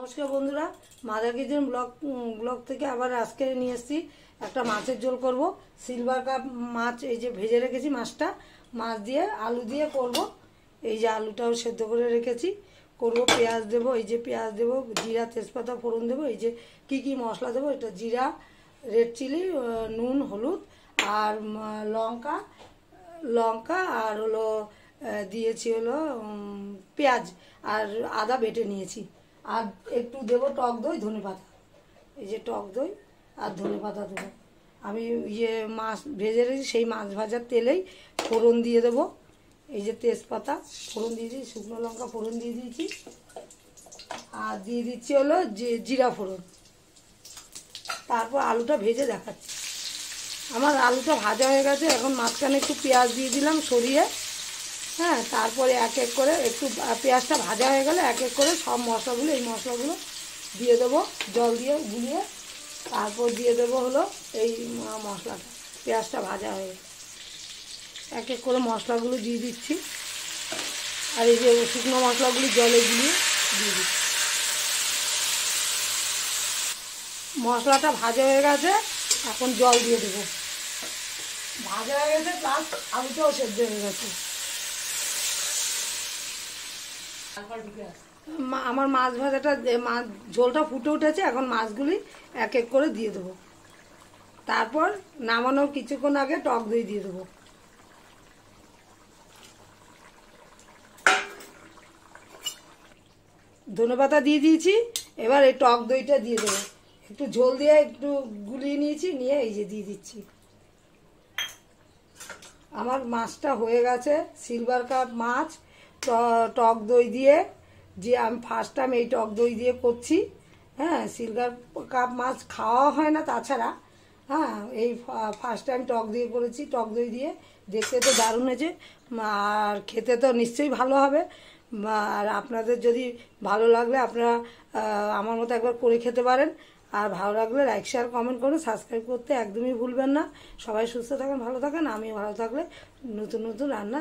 নমস্কার বন্ধুরা, mother kitchen blog থেকে আবার আজকে নিয়ে এসেছি একটা মাছের ঝোল করব। সিলভার কাপ মাছ এই যে ভেজে রেখেছি, মাছ দিয়ে আলু দিয়ে করব। এই যে আলুটাও সেদ্ধ করে রেখেছি, করব। পেঁয়াজ দেবো, এই যে পেঁয়াজ দেবো, জিরা তেজপাতা ফোড়ন দেবো। এই যে কি মশলা দেবো, এটা জিরা, রেড চিলি, নুন, হলুদ আর লঙ্কা আর হলো দিয়েছি হলো পেঁয়াজ আর আদা বেটে নিয়েছি। আর একটু দেবো টক দই, ধনেপাতা। এই যে টক দই আর ধনেপাতা দেবো। আমি মাছ ভেজে রেখেছি, সেই মাছ ভাজার তেলেই ফোড়ন দিয়ে দেবো। এই যে তেজপাতা ফোড়ন দিয়ে দিয়েছি, শুকনো লঙ্কা ফোড়ন দিয়ে দিয়েছি, আর দিয়ে দিচ্ছি হলো জিরা ফোড়ন। তারপর আলুটা ভেজে দেখাচ্ছি। আমার আলুটা ভাজা হয়ে গেছে, এখন মাঝখানে একটু পেঁয়াজ দিয়ে দিলাম সরিয়ে। হ্যাঁ, তারপরে এক এক করে একটু পেঁয়াজটা ভাজা হয়ে গেলে এক এক করে সব মশলাগুলো, এই মশলাগুলো দিয়ে দেবো জল দিয়ে গুলিয়ে। তারপর দিয়ে দেবো হলো এই মশলাটা, পেঁয়াজটা ভাজা হয়ে এক এক করে মশলাগুলো দিয়ে দিচ্ছি। আর এই যে শুকনো মশলাগুলি জলে গুলিয়ে দিয়ে দিচ্ছি। মশলাটা ভাজা হয়ে গেছে, এখন জল দিয়ে দেবো। ভাজা হয়ে গেছে, প্লাস আলুটাও সেদ্ধ হয়ে গেছে। আমার মাছ ভাজাটা ঝোলটা ফুটে উঠেছে, এখন মাছগুলি এক এক করে দিয়ে দেবো। তারপর নামানোর কিছুক্ষণ আগে টক দই দিয়ে দেবো। ধনেপাতা দিয়ে দিয়েছি, এবার এই টক দইটা দিয়ে দেবো। একটু ঝোল দিয়ে একটু গুলিয়ে নিয়েছি, নিয়ে এই যে দিয়ে দিচ্ছি। আমার মাছটা হয়ে গেছে, সিলভার কাপ মাছ টক দই দিয়ে। যে আমি ফার্স্ট টাইম এই টক দই দিয়ে করছি। হ্যাঁ, সিলভার কাপ মাছ খাওয়া হয় না তাছাড়া। হ্যাঁ, এই ফার্স্ট টাইম টক দিয়ে করেছি, টক দই দিয়ে। দেখতে তো দারুণ হয়েছে, আর খেতে তো নিশ্চয়ই ভালো হবে। আর আপনাদের যদি ভালো লাগলে আপনারা আমার মতো একবার করে খেতে পারেন। আর ভালো লাগলে লাইক শেয়ার কমেন্ট করুন, সাবস্ক্রাইব করতে একদমই ভুলবেন না। সবাই সুস্থ থাকেন, ভালো থাকেন। আমি ভালো থাকলে নতুন নতুন রান্না